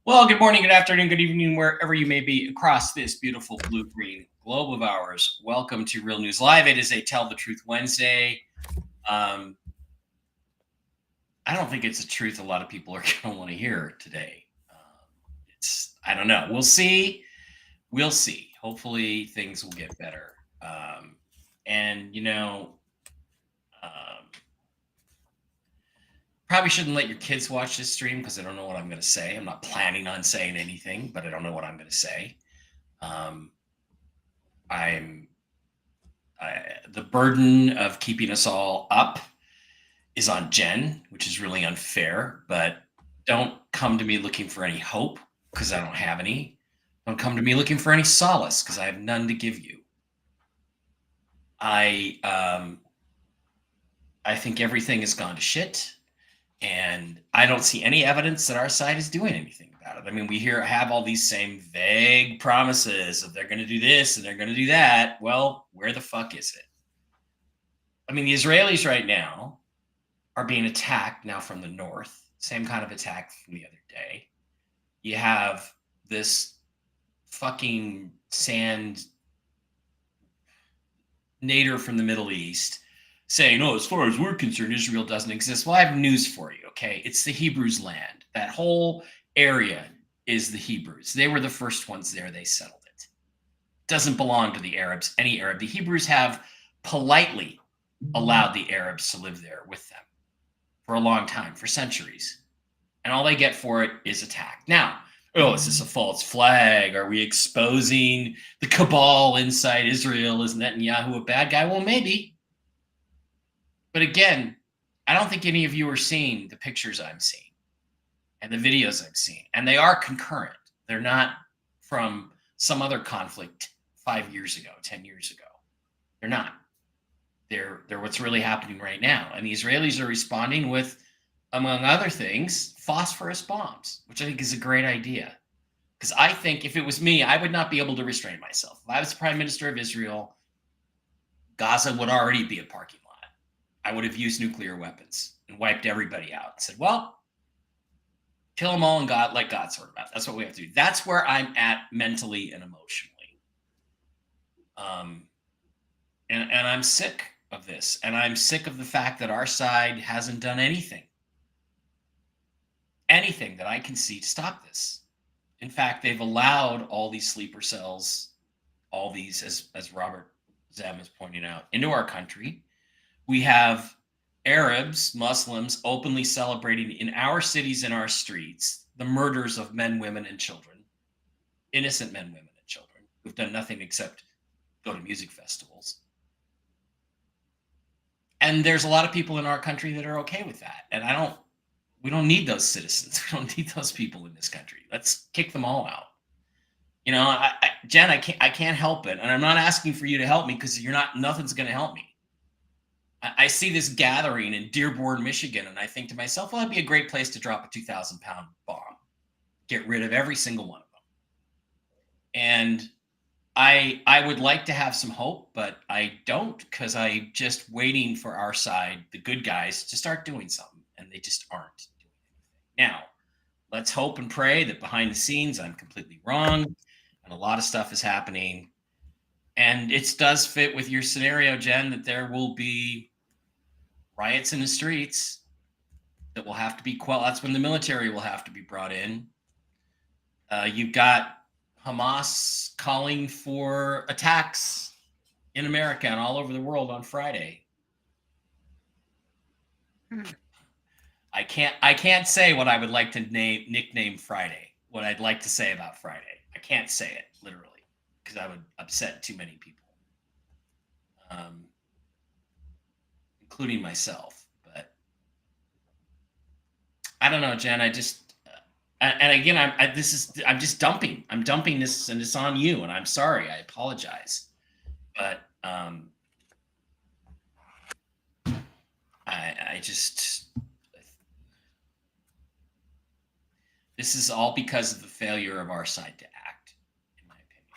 Well, good morning, good afternoon, good evening, wherever you may be across this beautiful blue-green globe of ours. Welcome to Real News Live. It is a Tell the Truth Wednesday. I don't think it's a truth a lot of people are going to want to hear today. I don't know. We'll see. We'll see. Hopefully things will get better. Probably shouldn't let your kids watch this stream because I don't know what I'm going to say. I'm not planning on saying anything, but I don't know what I'm going to say. The burden of keeping us all up is on Jen, which is really unfair, but don't come to me looking for any hope because I don't have any. Don't come to me looking for any solace because I have none to give you. I think everything has gone to shit. And I don't see any evidence that our side is doing anything about it. I mean, we have all these same vague promises of they're going to do this and they're going to do that. Well, where the fuck is it? I mean, the Israelis right now are being attacked now from the north. Same kind of attack from the other day. You have this fucking sand nader from the Middle East saying, oh, as far as we're concerned, Israel doesn't exist. Well, I have news for you, okay? It's the Hebrews' land. That whole area is the Hebrews. They were the first ones there. They settled it. It doesn't belong to the Arabs, any Arab. The Hebrews have politely allowed the Arabs to live there with them for a long time, for centuries. And all they get for it is attack. Now, oh, is this a false flag? Are we exposing the cabal inside Israel? Is Netanyahu a bad guy? Well, maybe. But again, I don't think any of you are seeing the pictures I'm seeing and the videos I'm seeing. And they are concurrent. They're not from some other conflict 5 years ago, 10 years ago. They're not. They're what's really happening right now. And the Israelis are responding with, among other things, phosphorus bombs, which I think is a great idea. Because I think if it was me, I would not be able to restrain myself. If I was the prime minister of Israel, Gaza would already be a parking lot. I would have used nuclear weapons and wiped everybody out and said, well, kill them all and let God sort them out. That's what we have to do. That's where I'm at mentally and emotionally. And I'm sick of this. And I'm sick of the fact that our side hasn't done anything that I can see to stop this. In fact, they've allowed all these sleeper cells, all these, as Robert Zem is pointing out, into our country. We have Arabs, Muslims openly celebrating in our cities and our streets the murders of men, women, and children, innocent men, women, and children who've done nothing except go to music festivals. And there's a lot of people in our country that are okay with that. And we don't need those citizens. We don't need those people in this country. Let's kick them all out. You know, Jen, I can't help it. And I'm not asking for you to help me because nothing's going to help me. I see this gathering in Dearborn, Michigan, and I think to myself, well, that'd be a great place to drop a 2,000-pound bomb. Get rid of every single one of them. And I would like to have some hope, but I don't because I'm just waiting for our side, the good guys, to start doing something, and they just aren't doing anything. Now, let's hope and pray that behind the scenes I'm completely wrong and a lot of stuff is happening. And it does fit with your scenario, Jen, that there will be riots in the streets that will have to be quelled. That's when the military will have to be brought in. You've got Hamas calling for attacks in America and all over the world on Friday. I can't say what I would like to nickname Friday, what I'd like to say about Friday. I can't say it literally because I would upset too many people. Including myself, but I don't know, Jen. I And again, I'm just dumping. I'm dumping this, and it's on you. And I'm sorry. I apologize. But I just, this is all because of the failure of our side to act, in my opinion.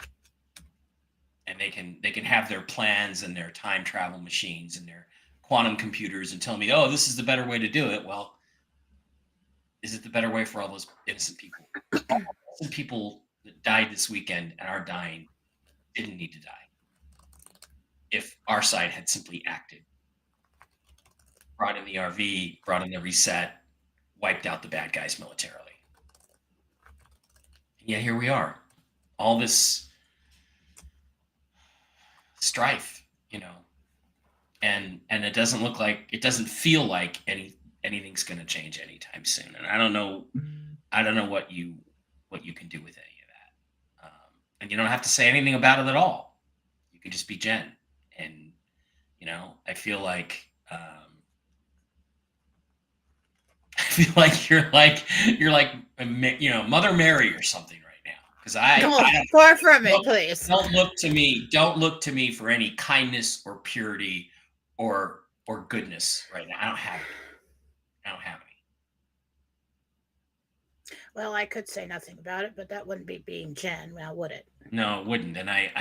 And they can have their plans and their time travel machines and their quantum computers and tell me, oh, this is the better way to do it. Well, is it the better way for all those innocent people? All innocent people that died this weekend and are dying didn't need to die if our side had simply acted. Brought in the RV, brought in the reset, wiped out the bad guys militarily. And yet here we are. All this strife, and it doesn't look like, it doesn't feel like anything's going to change anytime soon. And I don't know what you can do with any of that. And you don't have to say anything about it at all. You can just be Jen. And I feel like you're like Mother Mary or something right now, because far from it, please. Don't look to me for any kindness or purity or goodness right now. I don't have any. Well, I could say nothing about it, but that wouldn't be being Jen, now would it? No, it wouldn't. And I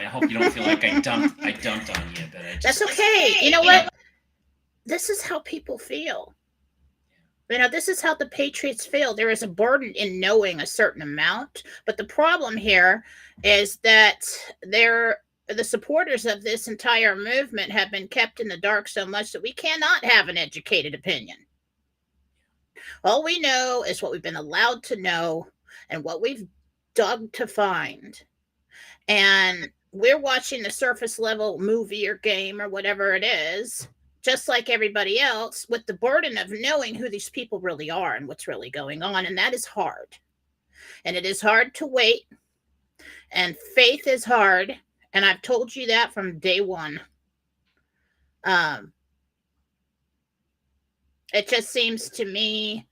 hope you don't feel like I dumped on you, but that's okay. You know what? This is how people feel. This is how the Patriots feel. There is a burden in knowing a certain amount, but the problem here is that the supporters of this entire movement have been kept in the dark so much that we cannot have an educated opinion. All we know is what we've been allowed to know and what we've dug to find. And we're watching the surface level movie or game or whatever it is, just like everybody else, with the burden of knowing who these people really are and what's really going on. And that is hard. And it is hard to wait. And faith is hard. And I've told you that from day one. It just seems to me,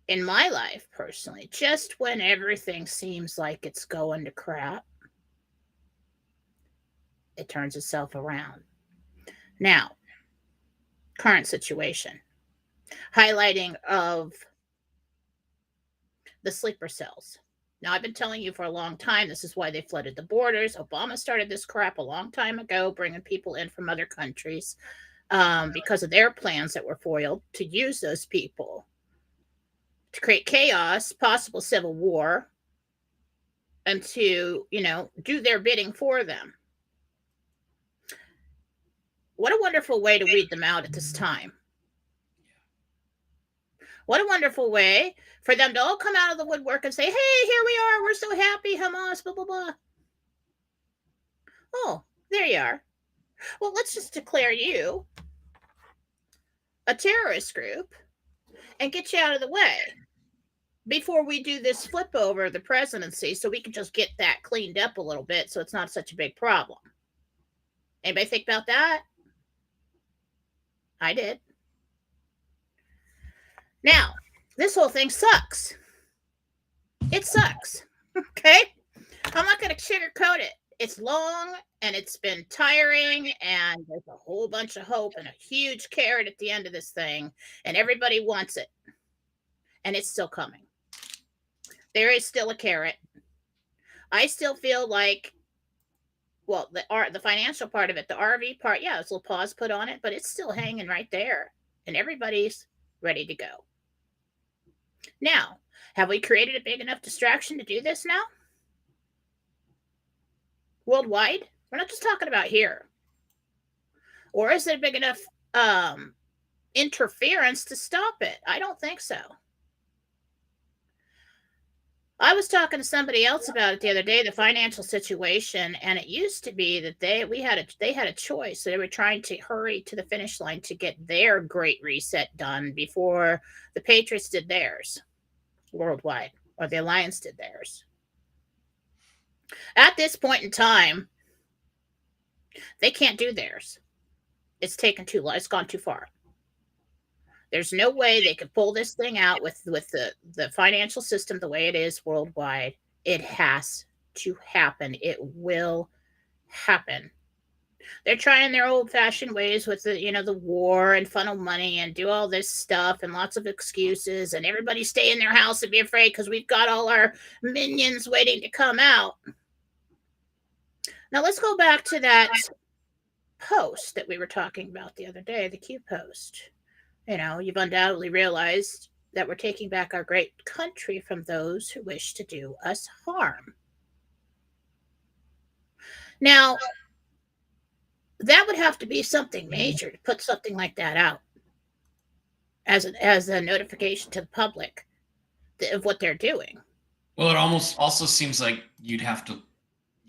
in my life personally, just when everything seems like it's going to crap, it turns itself around. Now, current situation, highlighting of the sleeper cells. Now, I've been telling you for a long time, this is why they flooded the borders. Obama started this crap a long time ago, bringing people in from other countries because of their plans that were foiled to use those people to create chaos, possible civil war, and to, do their bidding for them. What a wonderful way to weed them out at this time. What a wonderful way for them to all come out of the woodwork and say, hey, here we are. We're so happy, Hamas, blah, blah, blah. Oh, there you are. Well, let's just declare you a terrorist group and get you out of the way before we do this flip over the presidency, so we can just get that cleaned up a little bit so it's not such a big problem. Anybody think about that? I did. Now, this whole thing sucks. It sucks. Okay? I'm not going to sugarcoat it. It's long and it's been tiring, and there's a whole bunch of hope and a huge carrot at the end of this thing, and everybody wants it. And it's still coming. There is still a carrot. I still feel like, well, the financial part of it, the RV part, yeah, there's a little pause put on it, but it's still hanging right there. And everybody's ready to go. Now, have we created a big enough distraction to do this now? Worldwide? We're not just talking about here. Or is it a big enough interference to stop it? I don't think so. I was talking to somebody else about it the other day, the financial situation, and it used to be that they had a choice. So they were trying to hurry to the finish line to get their great reset done before the Patriots did theirs worldwide, or the Alliance did theirs. At this point in time, they can't do theirs. It's taken too long. It's gone too far. There's no way they could pull this thing out with the financial system the way it is worldwide. It has to happen. It will happen. They're trying their old-fashioned ways with the war and funnel money and do all this stuff and lots of excuses and everybody stay in their house and be afraid because we've got all our minions waiting to come out. Now let's go back to that post that we were talking about the other day, the Q post. You've undoubtedly realized that we're taking back our great country from those who wish to do us harm. Now, that would have to be something major to put something like that out as a notification to the public of what they're doing. Well, it almost also seems like you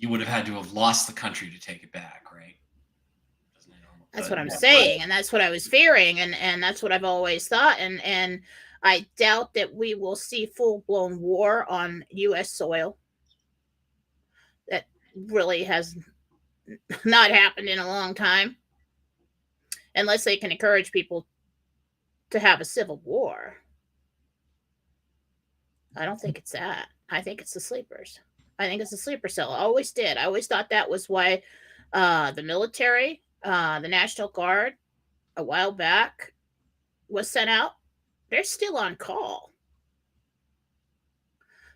would have had to have lost the country to take it back, right? That's what I'm saying, and that's what I was fearing, and that's what I've always thought, and I doubt that we will see full-blown war on U.S. soil. That really has not happened in a long time, unless they can encourage people to have a civil war. I don't think it's that. I think it's the sleepers. I think it's a sleeper cell. I always did. I always thought that was why the military, the National Guard, a while back was sent out. They're still on call.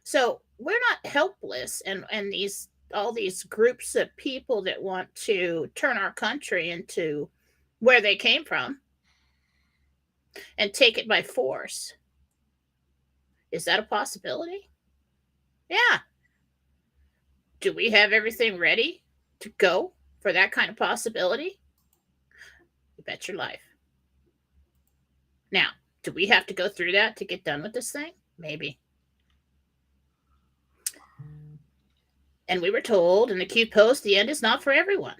So we're not helpless, and all these groups of people that want to turn our country into where they came from and take it by force. Is that a possibility? Yeah. Do we have everything ready to go for that kind of possibility? You bet your life. Now, do we have to go through that to get done with this thing? Maybe. And we were told in the Q post, the end is not for everyone.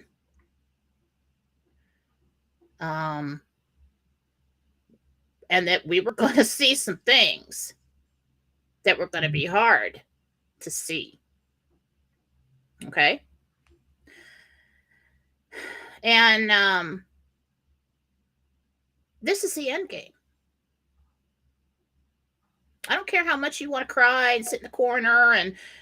And that we were going to see some things that were going to be hard to see. Okay? And this is the end game. I don't care how much you want to cry and sit in the corner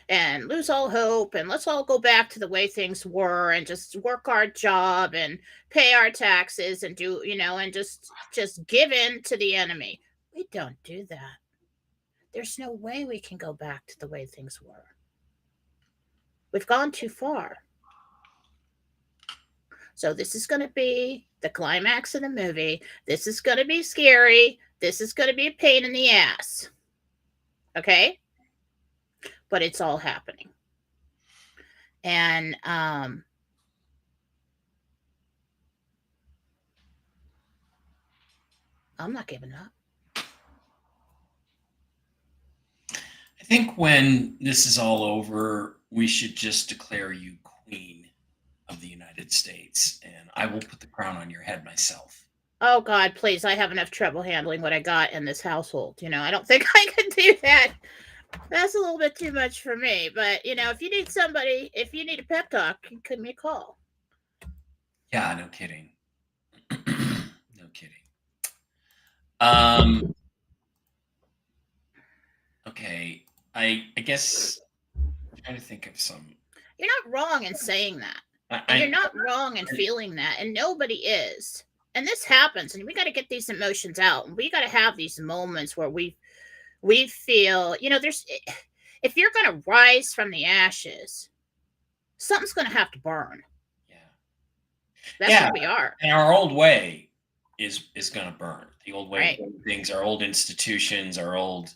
and lose all hope and let's all go back to the way things were and just work our job and pay our taxes and do, and just give in to the enemy. We don't do that. There's no way we can go back to the way things were. We've gone too far. So this is going to be the climax of the movie. This is going to be scary. This is going to be a pain in the ass. Okay? But it's all happening. And I'm not giving up. I think when this is all over, we should just declare you Queen of the United States, and I will put the crown on your head myself. Oh, God, please. I have enough trouble handling what I got in this household. I don't think I can do that. That's a little bit too much for me. But, if you need a pep talk, give me a call. Yeah, no kidding. No kidding. Okay. I guess I'm trying to think of some. You're not wrong in saying that. And you're not wrong in feeling that. And nobody is. And this happens. And we got to get these emotions out. And we got to have these moments where we feel, if you're going to rise from the ashes, something's going to have to burn. Yeah. That's where we are. And our old way is going to burn. The old way Right. of doing things, our old institutions, our old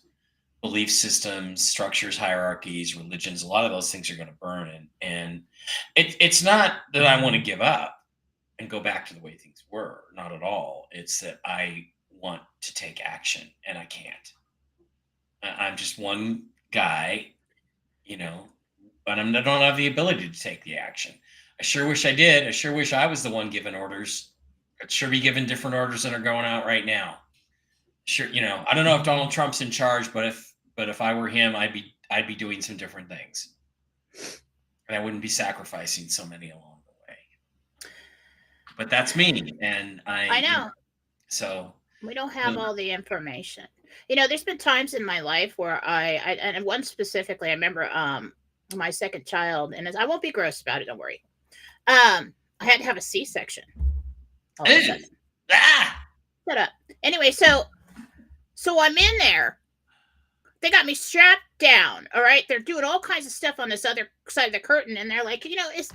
belief systems, structures, hierarchies, religions, a lot of those things are going to burn. And it's not that I want to give up and go back to the way things were. Not at all. It's that I want to take action and I can't. I'm just one guy, but I don't have the ability to take the action. I sure wish I did. I sure wish I was the one giving orders. I'd sure be giving different orders than are going out right now. Sure, I don't know if Donald Trump's in charge, but if I were him, I'd be doing some different things, and I wouldn't be sacrificing so many along the way. But that's me, and I know. So We don't have all the information. There's been times in my life where I and one specifically, I remember my second child, and I won't be gross about it, don't worry. I had to have a C-section all of a sudden. Shut up. Anyway, so I'm in there. They got me strapped down. All right. They're doing all kinds of stuff on this other side of the curtain. And they're like,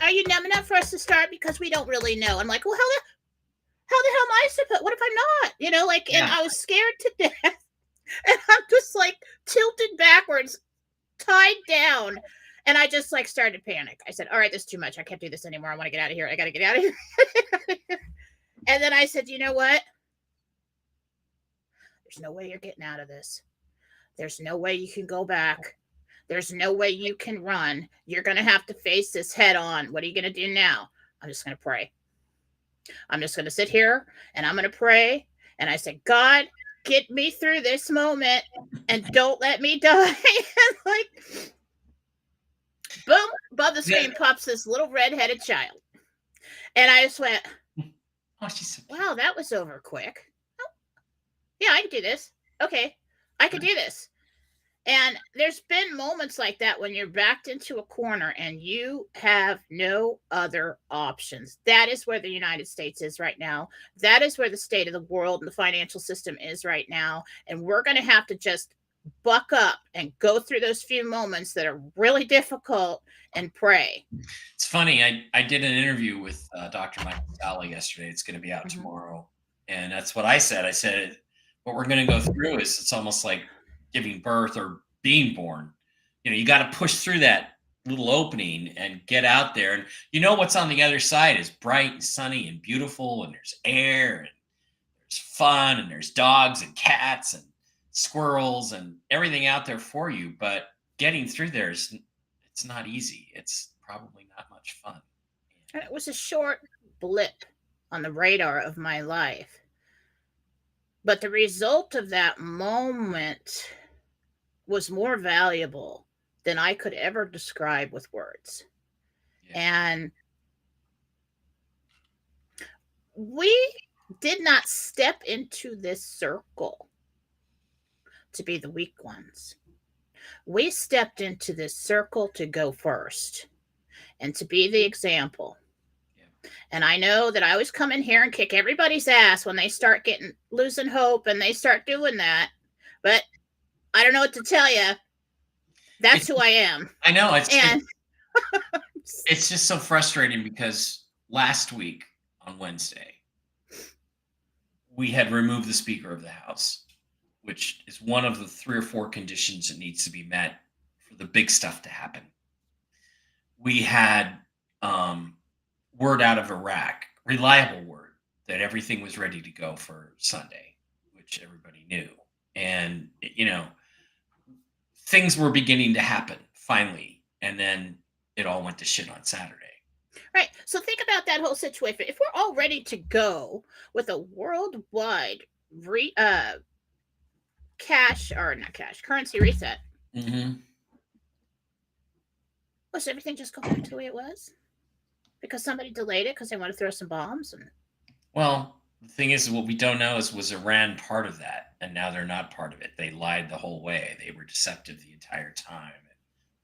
are you numb enough for us to start? Because we don't really know. I'm like, well, how the hell am I supposed? What if I'm not? And I was scared to death. And I'm just like tilted backwards, tied down. And I just started to panic. I said, all right, this is too much. I can't do this anymore. I want to get out of here. I got to get out of here. And then I said, you know what? There's no way you're getting out of this. There's no way you can go back. There's no way you can run. You're going to have to face this head on. What are you going to do now? I'm just going to pray. I'm just going to sit here and I'm going to pray. And I said, God, get me through this moment and don't let me die. And boom, above the screen pops this little red-headed child. And I just went, wow, that was over quick. Oh, yeah, I can do this. Okay, I can do this. And there's been moments like that when you're backed into a corner and you have no other options. That is where the United States is right now. That is where the state of the world and the financial system is right now. And we're going to have to just buck up and go through those few moments that are really difficult and pray. It's funny. I did an interview with Dr. Michael Sally yesterday. It's going to be out tomorrow. And that's what I said. I said, what we're going to go through is it's almost like giving birth or being born. You got to push through that little opening and get out there. And what's on the other side is bright and sunny and beautiful. And there's air and there's fun and there's dogs and cats and squirrels and everything out there for you. But getting through there it's not easy. It's probably not much fun. It was a short blip on the radar of my life. But the result of that moment was more valuable than I could ever describe with words. Yeah. And we did not step into this circle to be the weak ones. We stepped into this circle to go first and to be the example. Yeah. And I know that I always come in here and kick everybody's ass when they start losing hope and they start doing that. But I don't know what to tell you. That's who I am. I know. It's just so frustrating because last week on Wednesday, we had removed the Speaker of the House, which is one of the 3 or 4 conditions that needs to be met for the big stuff to happen. We had word out of Iraq, reliable word, that everything was ready to go for Sunday, which everybody knew. And, things were beginning to happen finally. And then it all went to shit on Saturday. Right. So think about that whole situation. If we're all ready to go with a worldwide currency reset, was everything just go back to the way it was? Because somebody delayed it because they want to throw some bombs? Well, the thing is, what we don't know is, was Iran part of that? And now they're not part of it. They lied the whole way. They were deceptive the entire time.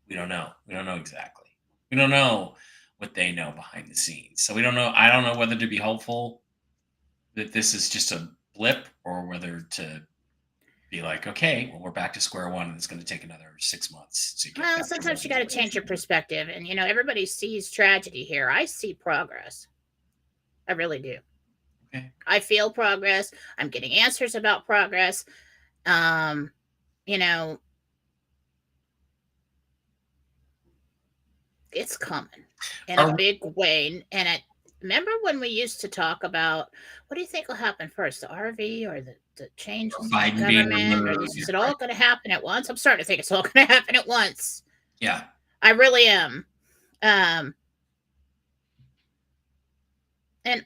We don't know. We don't know exactly. We don't know what they know behind the scenes. So we don't know. I don't know whether to be hopeful that this is just a blip or whether to be like, okay, well, we're back to square one and it's going to take another 6 months. Well, sometimes you got to change your perspective. And, everybody sees tragedy here. I see progress. I really do. Okay. I feel progress. I'm getting answers about progress. It's coming in a big way. And remember when we used to talk about, what do you think will happen first, the RV or the change in the government? Or is it all going to happen at once? I'm starting to think it's all going to happen at once. Yeah. I really am. And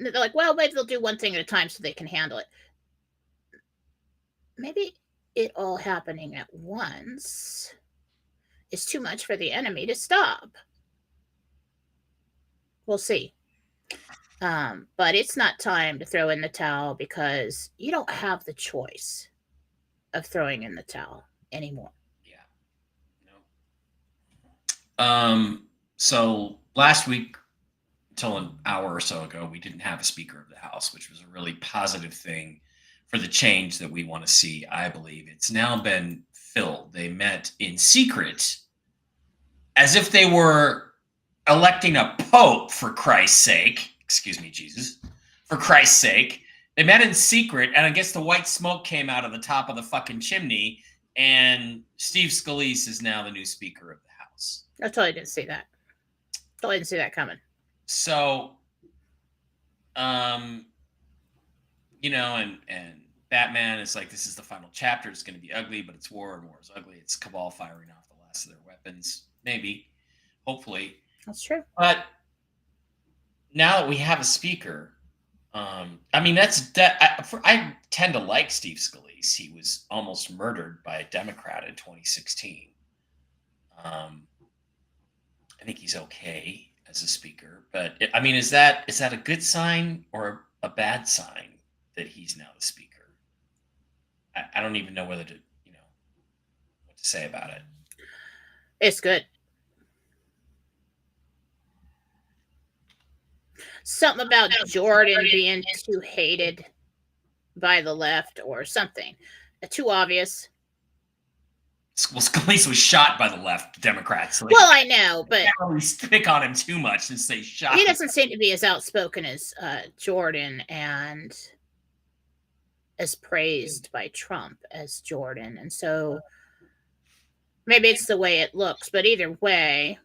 they're like, well, maybe they'll do one thing at a time so they can handle it. Maybe it all happening at once is too much for the enemy to stop. We'll see. But it's not time to throw in the towel because you don't have the choice of throwing in the towel anymore. Yeah. No. So last week, until an hour or so ago, we didn't have a Speaker of the House, which was a really positive thing for the change that we want to see, I believe. It's now been filled. They met in secret as if they were electing a pope, for Christ's sake. Excuse me, Jesus. For Christ's sake. They met in secret, and I guess the white smoke came out of the top of the fucking chimney, and Steve Scalise is now the new Speaker of the House. I totally didn't see that. Totally didn't see that coming. So, you know, and Batman is like, this is the final chapter. It's going to be ugly, but it's war, and war is ugly. It's Cabal firing off the last of their weapons. Maybe. Hopefully. That's true. But now that we have a speaker, I mean, I tend to like Steve Scalise. He was almost murdered by a Democrat in 2016. I think he's okay as a speaker, but I mean, is that a good sign or a bad sign that he's now the speaker? I don't even know whether to, what to say about it. It's good. Something about Jordan being too hated by the left or something. Too obvious. Well, Scalise was shot by the left Democrats. Well, I know, but can't really pick on him too much since they shot him. He doesn't seem to be as outspoken as Jordan and as praised by Trump as Jordan. And so maybe it's the way it looks, but either way,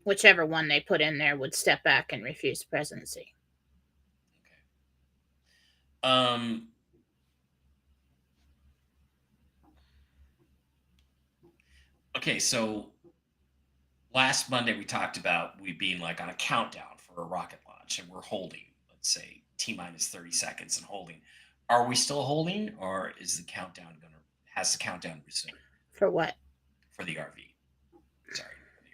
whichever one they put in there would step back and refuse presidency. Okay. Okay, so last Monday we talked about we being like on a countdown for a rocket launch, and we're holding, let's say, T-minus 30 seconds and holding. Are we still holding, or is the countdown has the countdown resumed? For what? For the RV. Sorry, for the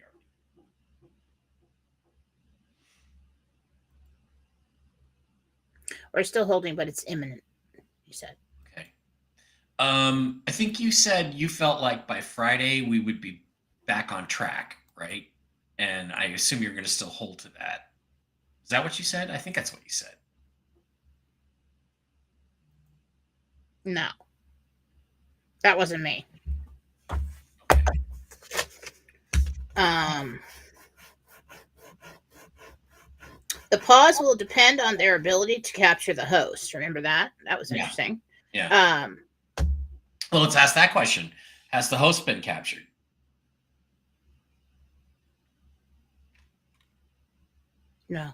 RV. We're still holding, but it's imminent, you said. Okay. I think you said you felt like by Friday we would be back on track, right? And I assume you're going to still hold to that. Is that what you said? I think that's what you said. No. That wasn't me. Okay. The pause will depend on their ability to capture the host. Remember that? That was interesting. Yeah. Well, let's ask that question. Has the host been captured? No. Okay.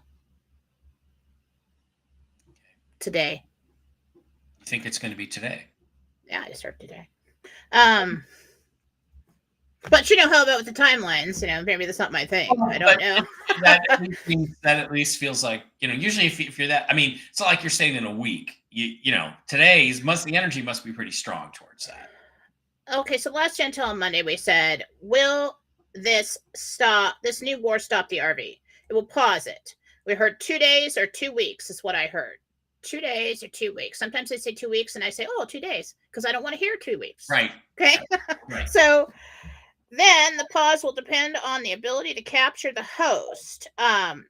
Today. You think it's going to be today? Yeah, I just heard today. But you know how about with the timelines? Maybe that's not my thing. I don't know. that at least feels like, usually if you're that, I mean, it's not like you're saying in a week. Today's the energy must be pretty strong towards that. Okay, so last Gentle on Monday we said, will this new war stop the RV? It will pause it. We heard 2 days or 2 weeks is what I heard. 2 days or 2 weeks. Sometimes they say 2 weeks and I say, 2 days, because I don't want to hear 2 weeks. Right. Okay. Right. So then the pause will depend on the ability to capture the host.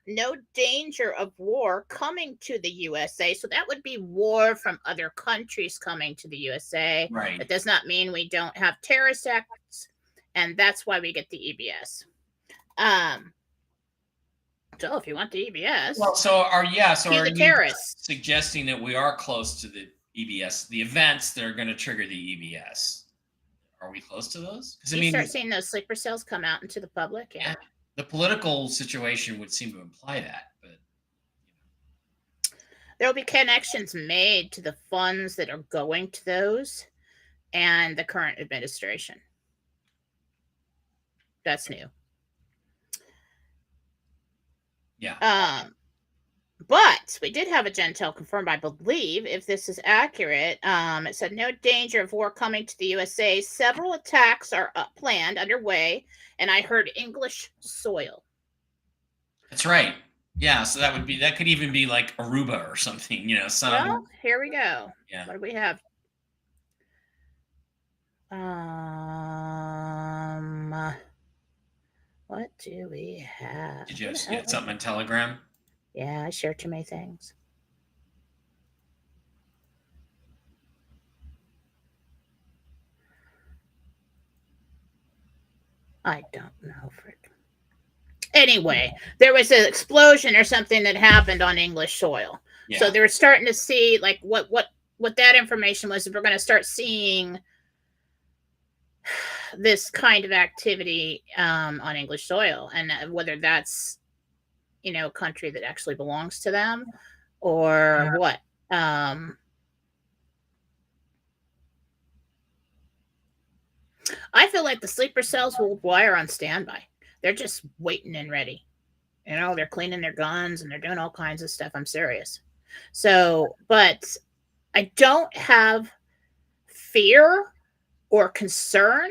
No danger of war coming to the USA. So that would be war from other countries coming to the USA. Right. That does not mean we don't have terrorist acts. And that's why we get the EBS. So if you want the EBS. Well, are you terrorists suggesting that we are close to the EBS, the events that are going to trigger the EBS? Are we close to those? Because you start seeing those sleeper cells come out into the public. Yeah. The political situation would seem to imply that, but there will be connections made to the funds that are going to those and the current administration. That's new. Yeah. But we did have a Gentel confirmed, I believe, if this is accurate. It said no danger of war coming to the USA. Several attacks are planned, underway, and I heard English soil. That's right. Yeah, so that could even be like Aruba or something, Well, here we go. Yeah. What do we have? What do we have? Did you get something in Telegram? Yeah, I share too many things. I don't know, Frick. Anyway, there was an explosion or something that happened on English soil. Yeah. So they were starting to see like what that information was. We're going to start seeing this kind of activity on English soil, and whether that's a country that actually belongs to them or what. I feel like the sleeper cells worldwide are on standby. They're just waiting and ready. They're cleaning their guns and they're doing all kinds of stuff. I'm serious. So, but I don't have fear or concern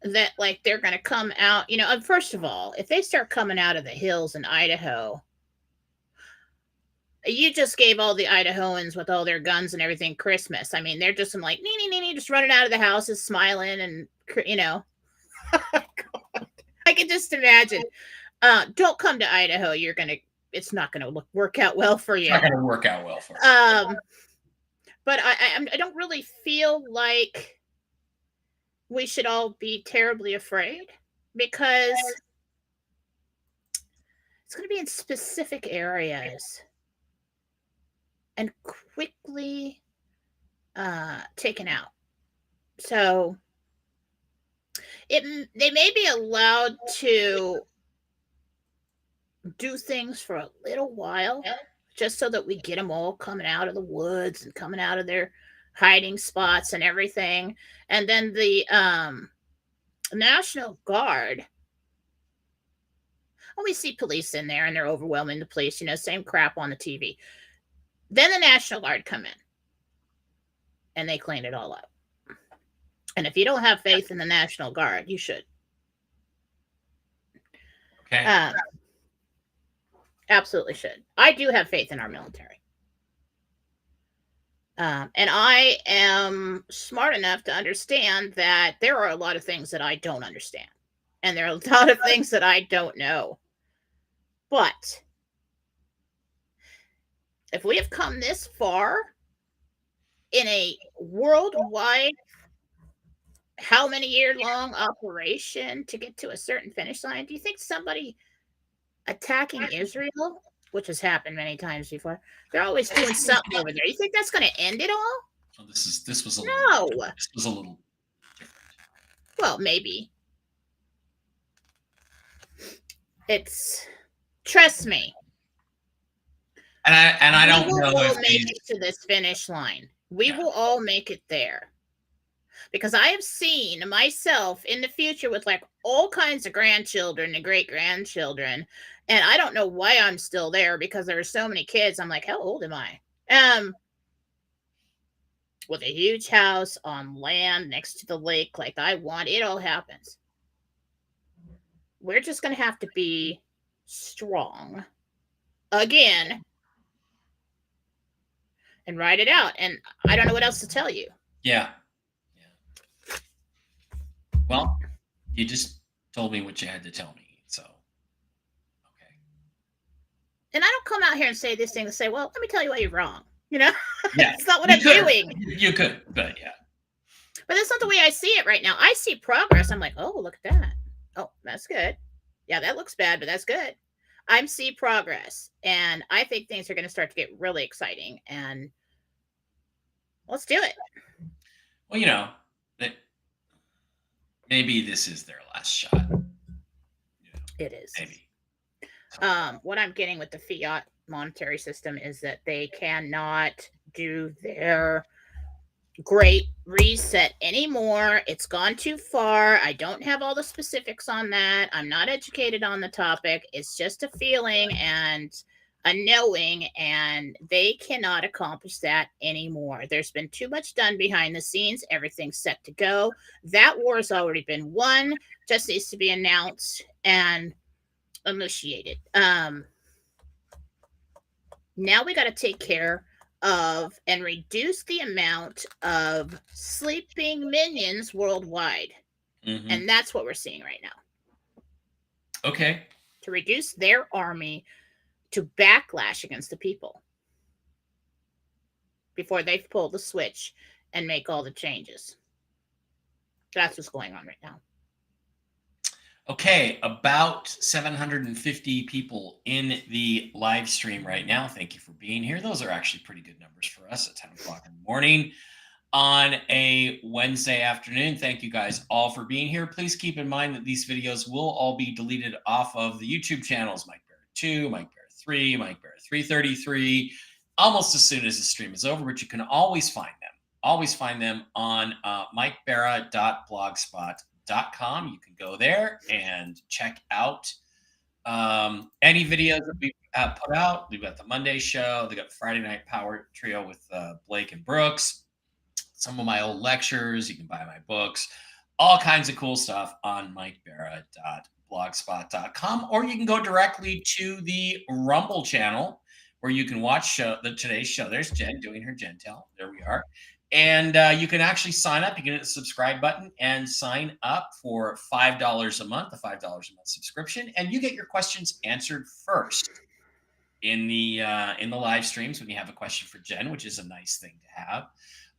that like they're going to come out. First of all, if they start coming out of the hills in Idaho, you just gave all the Idahoans with all their guns and everything Christmas. I mean, they're just like, nee, just running out of the houses, smiling, and I can just imagine. Don't come to Idaho. It's not gonna work out well for you. It's not gonna work out well for you. But I don't really feel like we should all be terribly afraid, because it's going to be in specific areas and quickly taken out. So they may be allowed to do things for a little while, just so that we get them all coming out of the woods and coming out of their hiding spots and everything. And then the National Guard, we see police in there and they're overwhelming the police, same crap on the TV. Then the National Guard come in and they clean it all up. And if you don't have faith in the National Guard, you should. Okay. Absolutely should. I do have faith in our military. And I am smart enough to understand that there are a lot of things that I don't understand. And there are a lot of things that I don't know. But if we have come this far in a worldwide, how many year long operation to get to a certain finish line, do you think somebody attacking Israel, which has happened many times before, they're always doing something over there, you think that's going to end it all? Well, this was a no. Little, this was a little different. Well, maybe. It's, trust me. And I don't know if we will make it to this finish line. We will all make it there. Because I have seen myself in the future with like all kinds of grandchildren and great grandchildren. And I don't know why I'm still there, because there are so many kids. I'm like, how old am I? With a huge house on land next to the lake like I want. It all happens. We're just going to have to be strong again and ride it out. And I don't know what else to tell you. Yeah. Well, you just told me what you had to tell me, so okay. And I don't come out here and say this thing and say, well, let me tell you why you're wrong. Yeah. It's not what I'm doing. You could, but yeah. But that's not the way I see it right now. I see progress. I'm like, oh, look at that. Oh, that's good. Yeah, that looks bad, but that's good. I see progress. And I think things are going to start to get really exciting. And let's do it. Well, maybe this is their last shot. It is. Maybe. What I'm getting with the fiat monetary system is that they cannot do their great reset anymore. It's gone too far. I don't have all the specifics on that. I'm not educated on the topic. It's just a feeling and a knowing, and they cannot accomplish that anymore. There's been too much done behind the scenes. Everything's set to go. That war has already been won. Just needs to be announced and initiated. Now we got to take care of and reduce the amount of sleeping minions worldwide. And that's what we're seeing right now. Okay. To reduce their army to backlash against the people before they pull the switch and make all the changes. That's what's going on right now. Okay, about 750 people in the live stream right now. Thank you for being here. Those are actually pretty good numbers for us at 10 o'clock in the morning on a Wednesday afternoon. Thank you guys all for being here. Please keep in mind that these videos will all be deleted off of the YouTube channels, Mike Barrett 2, Mike Barrett 3, Mike Barrett 333, almost as soon as the stream is over, but you can always find them. Always find them on mikebarra.blogspot.com. You can go there and check out any videos that we put out. We've got the Monday show. They got Friday Night Power Trio with Blake and Brooks. Some of my old lectures. You can buy my books. All kinds of cool stuff on mikebarra.blogspot.com. Or you can go directly to the Rumble channel where you can watch today's show. There's Jen doing her Gentel. There we are. And you can actually sign up. You can hit the subscribe button and sign up for $5 a month, a $5 a month subscription, and you get your questions answered first in the live streams when you have a question for Jen, which is a nice thing to have.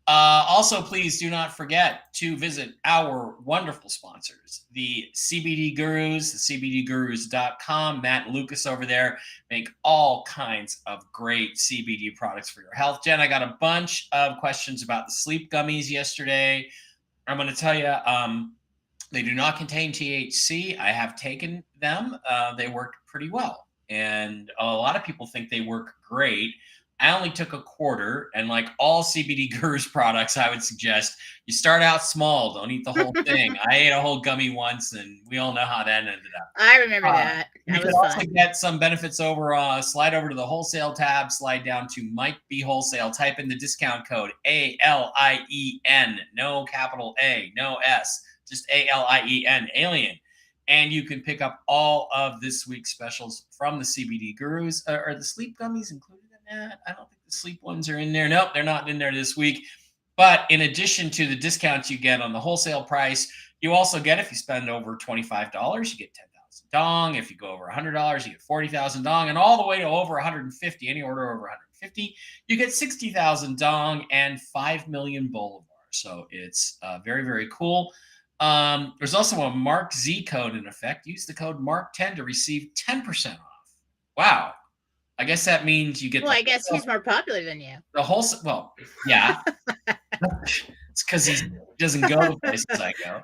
Also, please do not forget to visit our wonderful sponsors, the CBD Gurus, thecbdgurus.com. Matt and Lucas over there make all kinds of great CBD products for your health. Jen, I got a bunch of questions about the sleep gummies yesterday. I'm going to tell you, they do not contain THC. I have taken them. They worked pretty well. And a lot of people think they work great. I only took a quarter, and like all CBD Gurus products, I would suggest you start out small. Don't eat the whole thing. I ate a whole gummy once, and we all know how that ended up. I remember that. You can also get some benefits over, slide over to the wholesale tab, slide down to Mike B Wholesale, type in the discount code ALIEN, no capital A, no S, just ALIEN, Alien. And you can pick up all of this week's specials from the CBD Gurus. Are the sleep gummies included? I don't think the sleep ones are in there. Nope, they're not in there this week. But in addition to the discounts you get on the wholesale price, you also get, if you spend over $25, you get 10,000 dong. If you go over $100, you get 40,000 dong. And all the way to over 150, any order over 150, you get 60,000 dong and 5 million bolivars. So it's very, very cool. There's also a Mark Z code in effect. Use the code MARK10 to receive 10% off. Wow. I guess that means you get. Well, I guess he's more popular than you. The whole. Well, yeah. It's because he doesn't go to places I go.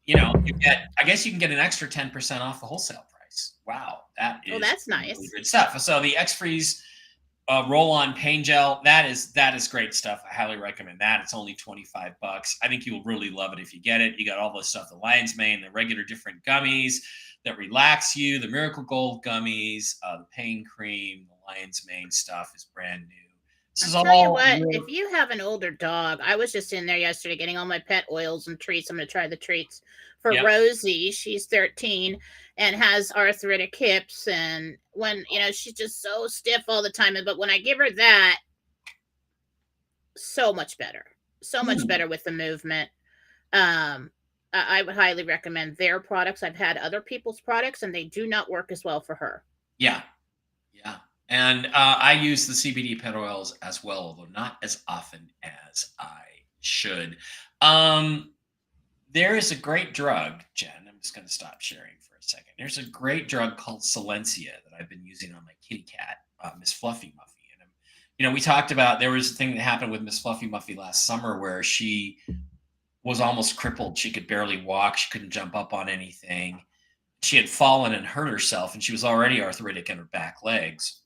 You get. I guess you can get an extra 10% off the wholesale price. Wow, that is. Well, that's nice. Really good stuff. So the X-Freeze roll-on pain gel, that is great stuff. I highly recommend that. It's only $25. I think you will really love it if you get it. You got all the stuff, the lion's mane, the regular different gummies that relax you, the Miracle Gold gummies, the pain cream, the lion's mane stuff is brand new. This is I'll tell you what, if you have an older dog, I was just in there yesterday getting all my pet oils and treats. I'm going to try the treats for Rosie. She's 13 and has arthritic hips. And when, she's just so stiff all the time. But when I give her that, so much better. So much better with the movement. I would highly recommend their products. I've had other people's products, and they do not work as well for her. Yeah. Yeah. And I use the CBD pet oils as well, although not as often as I should. There is a great drug, Jen. I'm just going to stop sharing for a second. There's a great drug called Silencia that I've been using on my kitty cat, Miss Fluffy Muffy. And, we talked about, there was a thing that happened with Miss Fluffy Muffy last summer where she was almost crippled. She could barely walk. She couldn't jump up on anything. She had fallen and hurt herself, and she was already arthritic in her back legs.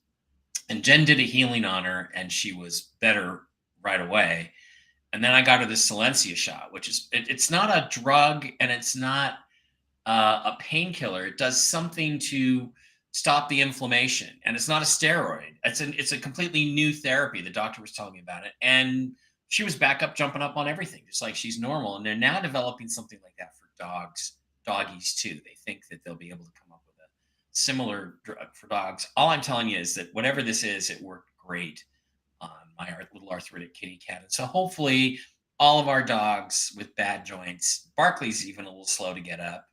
And Jen did a healing on her, and she was better right away. And then I got her this Silencia shot, which is, it's not a drug, and it's not a painkiller. It does something to stop the inflammation, and it's not a steroid. It's a completely new therapy. The doctor was telling me about it, and she was back up, jumping up on everything, just like she's normal. And they're now developing something like that for doggies too. They think that they'll be able to come up with similar drug for dogs. All I'm telling you is that whatever this is, it worked great on my little arthritic kitty cat. And so hopefully all of our dogs with bad joints, Barkley's even a little slow to get up.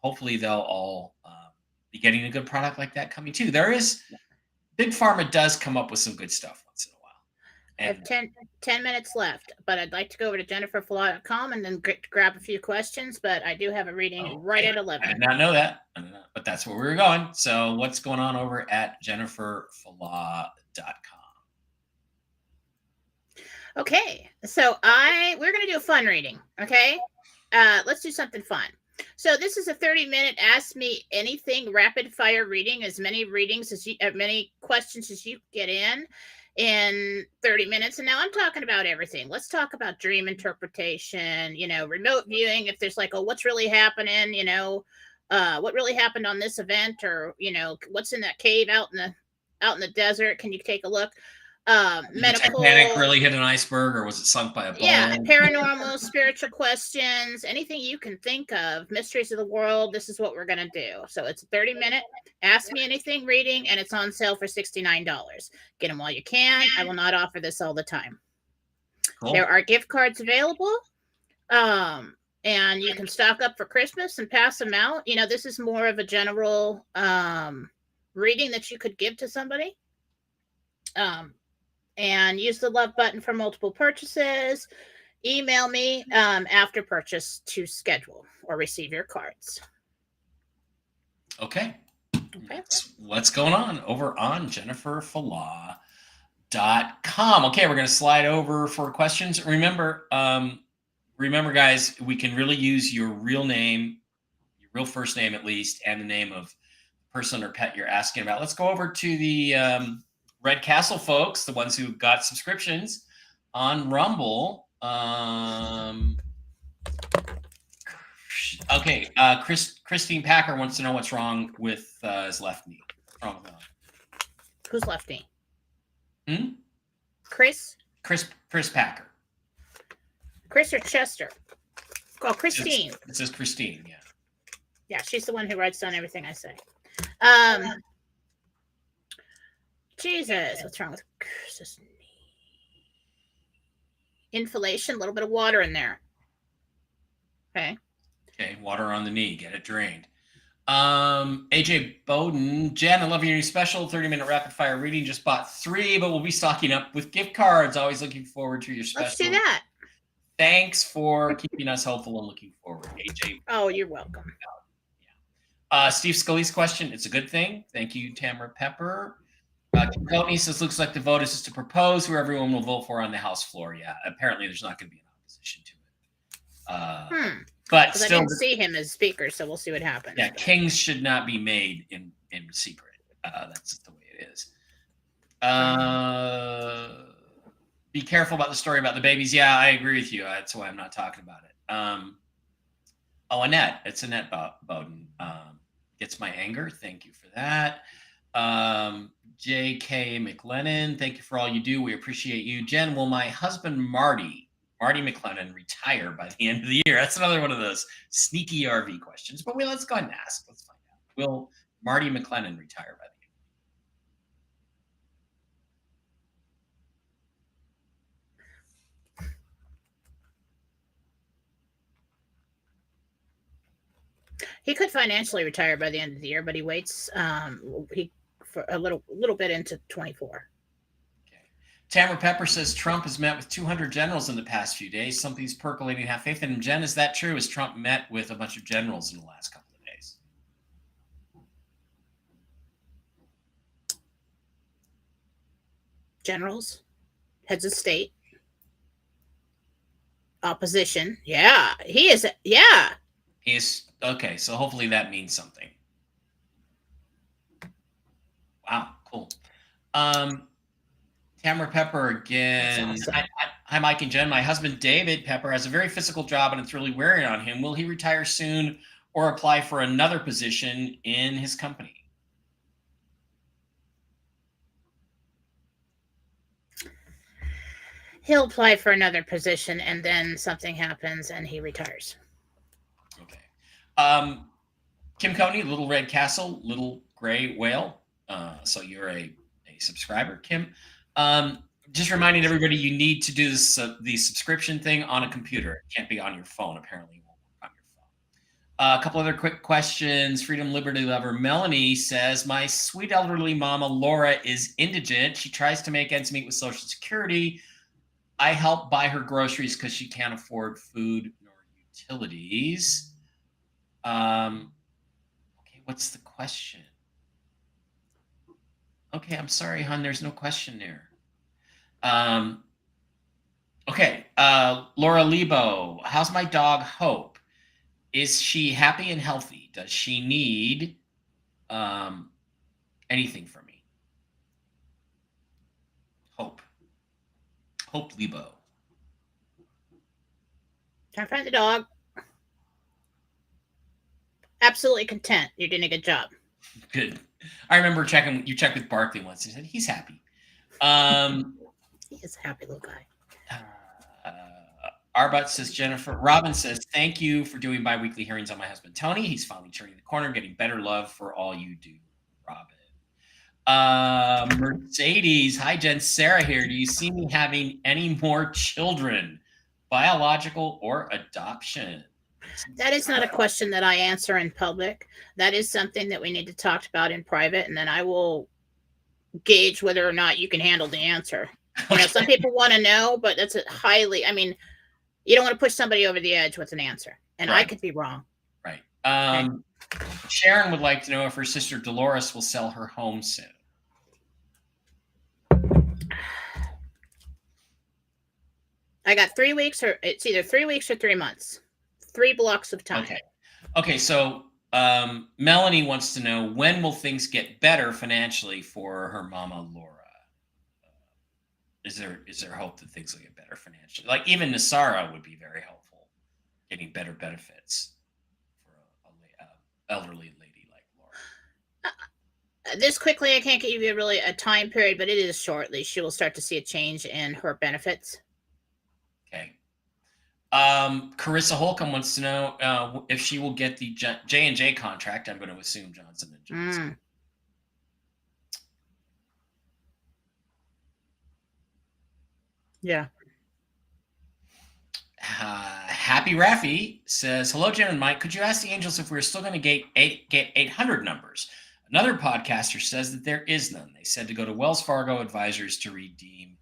Hopefully they'll all be getting a good product like that coming too. There is, Big Pharma does come up with some good stuff once in a while. And I have 10 minutes left, but I'd like to go over to JenniferFlaw.com and then grab a few questions, but I do have a reading right at 11. I did not know that, but that's where we were going. So what's going on over at JenniferFlaw.com? Okay, so we're going to do a fun reading, okay? Let's do something fun. So this is a 30-minute Ask Me Anything rapid fire reading, as many questions as you get in 30 minutes. And now I'm talking about everything. Let's talk about dream interpretation, remote viewing. If there's like, what's really happening, what really happened on this event, or, what's in that cave out in the desert. Can you take a look? Medical. Did Titanic really hit an iceberg, or was it sunk by a boat? Yeah, paranormal, spiritual questions, anything you can think of, mysteries of the world. This is what we're going to do. So it's a 30-minute Ask Me Anything reading, and it's on sale for $69. Get them while you can. I will not offer this all the time. Cool. There are gift cards available, and you can stock up for Christmas and pass them out. This is more of a general reading that you could give to somebody. And use the love button for multiple purchases. Email me after purchase to schedule or receive your cards. Okay. That's what's going on over on JenniferFlaw.com. Okay, we're going to slide over for questions. Remember, guys, we can really use your real name, your real first name at least, and the name of the person or pet you're asking about. Let's go over to the Red Castle folks, the ones who got subscriptions on Rumble. Okay, Christine Packer wants to know what's wrong with his left knee. Who's left knee? Chris Packer. Chris or Chester? Oh, Christine. It says Christine, yeah. Yeah, she's the one who writes down everything I say. Jesus, what's wrong with Chris's knee? Inflation, a little bit of water in there. Okay, water on the knee. Get it drained. AJ Bowden. Jen, I love your new special 30-minute rapid fire reading. Just bought 3, but we'll be stocking up with gift cards. Always looking forward to your special. Let's do that. Thanks for keeping us hopeful and looking forward, AJ. Oh, you're welcome. Steve Scully's question. It's a good thing. Thank you, Tamara Pepper. Courtney says, looks like the vote is just to propose who everyone will vote for on the House floor. Yeah, apparently there's not going to be an opposition to it. But still, I didn't see him as speaker, so we'll see what happens. Yeah, kings should not be made in secret. That's just the way it is. Be careful about the story about the babies. Yeah, I agree with you. That's why I'm not talking about it. Annette. It's Annette Bowden. Gets my anger. Thank you for that. J.K. McLennan, thank you for all you do. We appreciate you. Jen, will my husband Marty McLennan retire by the end of the year? That's another one of those sneaky RV questions, but let's go ahead and ask. Let's find out. Will Marty McLennan retire by the end? He could financially retire by the end of the year, but he waits. For a little bit into 24. Okay. Tamara Pepper says Trump has met with 200 generals in the past few days. Something's percolating. Have faith in him. Jen, is that true? Has Trump met with a bunch of generals in the last couple of days? Generals, heads of state, opposition. Yeah, he is. Yeah, he is. Okay, so hopefully that means something. Wow, cool. Tamara Pepper again. Awesome. Hi, Mike and Jen. My husband, David Pepper, has a very physical job and it's really wearing on him. Will he retire soon or apply for another position in his company? He'll apply for another position and then something happens and he retires. Okay. Kim Coney, Little Red Castle, Little Gray Whale. So you're a subscriber, Kim. Just reminding everybody, you need to do this, the subscription thing on a computer. It can't be on your phone. Apparently, it won't work on your phone. A couple other quick questions. Freedom Liberty Lover Melanie says, my sweet elderly mama Laura is indigent. She tries to make ends meet with Social Security. I help buy her groceries because she can't afford food nor utilities. Okay, what's the question? Okay, I'm sorry, hon. There's no question there. Okay, Laura Lebo, how's my dog Hope? Is she happy and healthy? Does she need anything from me? Hope Lebo. Trying to find the dog. Absolutely content. You're doing a good job. Good. I remember you checked with Barkley once. He said he's happy. He is a happy little guy. Arbut says, Jennifer. Robin says, thank you for doing bi-weekly hearings on my husband, Tony. He's finally turning the corner, getting better love for all you do, Robin. Mercedes, hi, Jen. Sarah here. Do you see me having any more children, biological or adoption? That is not a question that I answer in public. That is something that we need to talk about in private, and then I will gauge whether or not you can handle the answer. You know, some people want to know, but that's a highly, I mean, you don't want to push somebody over the edge with an answer, and Right. I could be wrong. Right. Sharon would like to know if her sister Dolores will sell her home soon. I got 3 weeks, or it's either 3 weeks or 3 months. 3 blocks of time. Okay. So Melanie wants to know, when will things get better financially for her mama Laura? Is there hope that things will get better financially? Like even Nasara would be very helpful, getting better benefits for a elderly lady like Laura. This quickly, I can't give you really a time period, but it is shortly. She will start to see a change in her benefits. Okay. Carissa Holcomb wants to know if she will get the J&J contract. I'm going to assume Johnson & Johnson. Yeah. Happy Raffy says, hello, Jen and Mike. Could you ask the Angels if we're still going to get 800 numbers? Another podcaster says that there is none. They said to go to Wells Fargo Advisors to redeem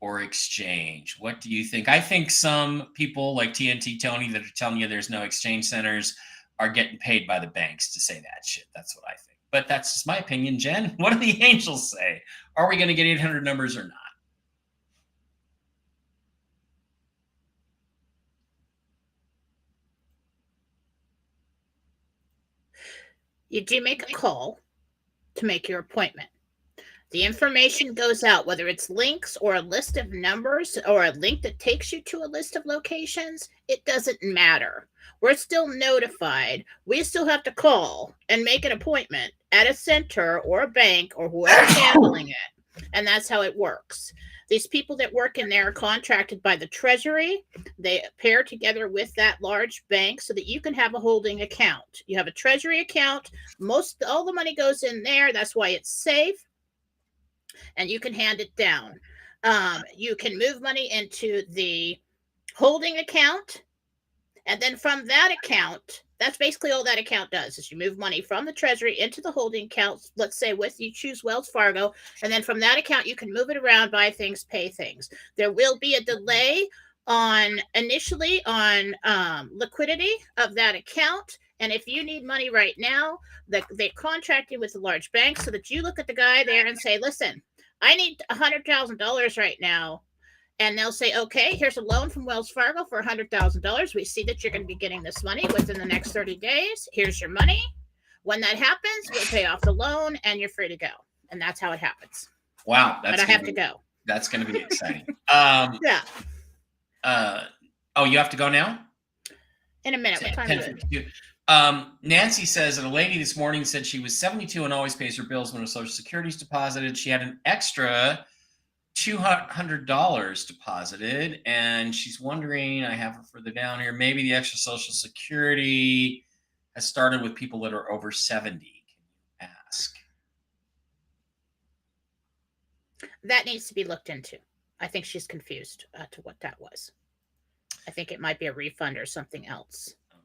or exchange. What do you think? I think some people like TNT Tony that are telling you there's no exchange centers are getting paid by the banks to say that shit. That's what I think. But that's just my opinion. Jen, what do the Angels say? Are we going to get 800 numbers or not? You do make a call to make your appointment. The information goes out, whether it's links or a list of numbers or a link that takes you to a list of locations, it doesn't matter. We're still notified. We still have to call and make an appointment at a center or a bank or whoever's handling it. And that's how it works. These people that work in there are contracted by the Treasury. They pair together with that large bank so that you can have a holding account. You have a Treasury account. All the money goes in there. That's why it's safe. And you can hand it down. You can move money into the holding account. And then from that account, that's basically all that account does is you move money from the Treasury into the holding account. Let's say you choose Wells Fargo. And then from that account, you can move it around, buy things, pay things. There will be a delay initially on liquidity of that account. And if you need money right now, they contract you with a large bank so that you look at the guy there and say, listen, I need $100,000 right now. And they'll say, okay, here's a loan from Wells Fargo for $100,000. We see that you're going to be getting this money within the next 30 days. Here's your money. When that happens, we'll pay off the loan and you're free to go. And that's how it happens. Wow. But I have to go. That's going to be exciting. Yeah. Oh, you have to go now? In a minute. What time is it? Nancy says that a lady this morning said she was 72 and always pays her bills when her Social Security's deposited. She had an extra $200 deposited, and she's wondering, I have her further down here, maybe the extra Social Security has started with people that are over 70? Can you ask? That needs to be looked into. I think she's confused to what that was. I think it might be a refund or something else. Okay.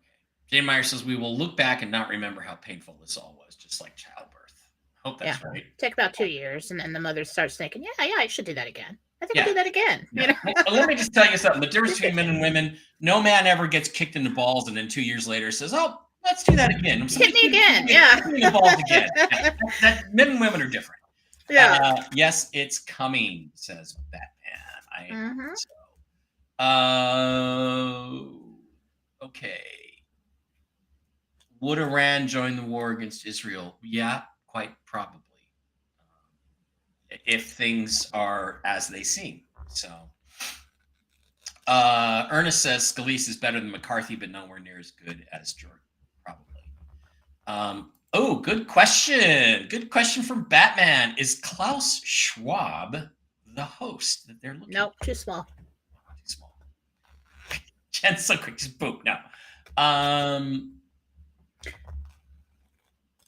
Jane Meyer says, we will look back and not remember how painful this all was, just like childbirth. I hope that's right. Take about 2 years, and then the mother starts thinking, yeah, I should do that again. I think I'll do that again. Yeah. Let me just tell you something. The difference between men and women, no man ever gets kicked in the balls and then 2 years later says, oh, let's do that again. Hit me again. Yeah. Kick me in the balls again. Men and women are different. Yeah. Yes, it's coming, says Batman. I think so. Okay. Would Iran join the war against Israel? Yeah, quite probably. If things are as they seem. So Ernest says Scalise is better than McCarthy, but nowhere near as good as Jordan, probably. Good question. Good question from Batman. Is Klaus Schwab the host that they're looking for? Nope, too small. Too small. Jen's so quick, just boom. No.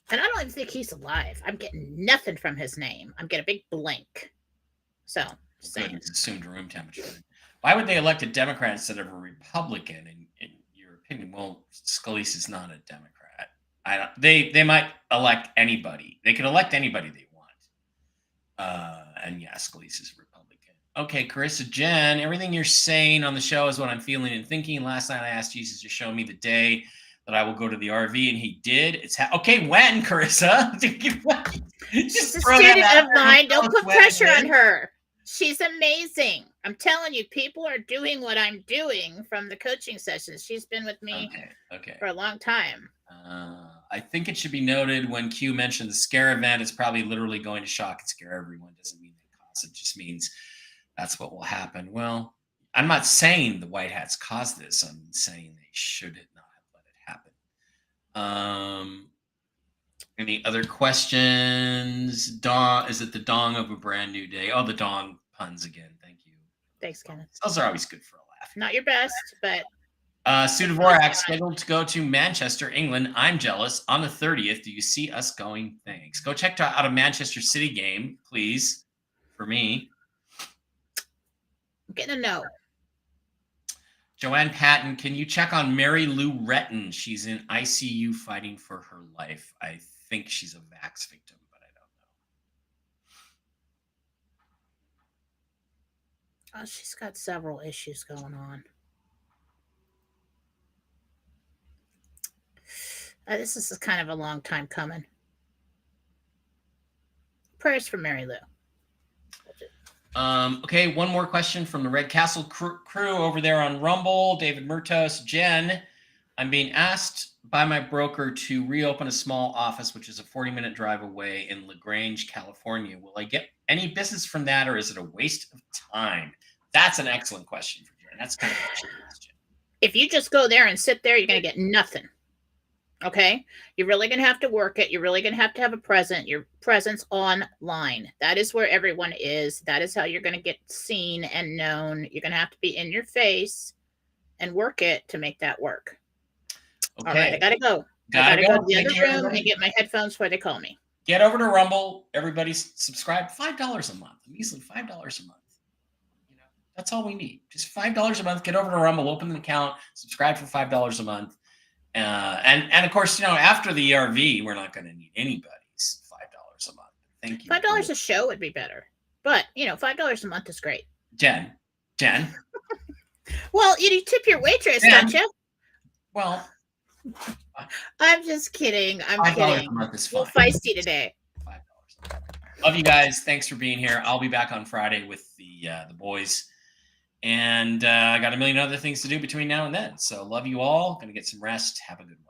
And I don't even think he's alive. I'm getting nothing from his name. I'm getting a big blank. So, good. It's assumed room temperature. Why would they elect a Democrat instead of a Republican? In your opinion, well, Scalise is not a Democrat. They might elect anybody. They could elect anybody they want. And yeah, Scalise is a Republican. Okay, Carissa Jen, everything you're saying on the show is what I'm feeling and thinking. Last night I asked Jesus to show me the day that I will go to the RV, and he did. It's okay. When, Carissa? She's a student of mine. Don't put pressure on her. She's amazing. I'm telling you, people are doing what I'm doing from the coaching sessions. She's been with me for a long time. I think it should be noted when Q mentioned the scare event, it's probably literally going to shock and scare everyone. Doesn't mean they cause it. Just means that's what will happen. Well, I'm not saying the White Hats caused this. I'm saying they should not have let it happen. Any other questions? Dawn, is it the dawn of a brand new day? Oh, the dawn puns again. Thank you. Thanks, Kenneth. Those are always good for a laugh. Not your best, but Sue Dvorak scheduled to go to Manchester, England. I'm jealous. On the 30th, do you see us going? Thanks. Go check out a Manchester City game, please, for me. I'm getting a no. Joanne Patton, can you check on Mary Lou Retton? She's in ICU fighting for her life. I think she's a vax victim, but I don't know. Oh, she's got several issues going on. This is kind of a long time coming. Prayers for Mary Lou. Okay, one more question from the Red Castle crew over there on Rumble. David Murtos. Jen, I'm being asked by my broker to reopen a small office, which is a 40-minute drive away in LaGrange, California. Will I get any business from that, or is it a waste of time? That's an excellent question for Jen. That's kind of what she is, Jen. If you just go there and sit there, you're going to get nothing. Okay, you're really going to have to work it. You're really going to have your presence online. That is where everyone is. That is how you're going to get seen and known. You're going to have to be in your face and work it to make that work. Okay. All right, I got to go. I got to go to the other room and get my headphones before they call me. Get over to Rumble. Everybody subscribe. $5 a month. Easily $5 a month. You know, that's all we need. Just $5 a month. Get over to Rumble. Open an account. Subscribe for $5 a month. And of course, you know, after the ERV, we're not going to need anybody's $5 a month. Thank you. $5 a show would be better, but you know, $5 a month is great. Jen. Well, you tip your waitress, don't you? Well, I'm just kidding. I'm kidding. $5 a month is fine. We're feisty today. $5. Love you guys. Thanks for being here. I'll be back on Friday with the boys. And I got a million other things to do between now and then. So love you all. Going to get some rest. Have a good one.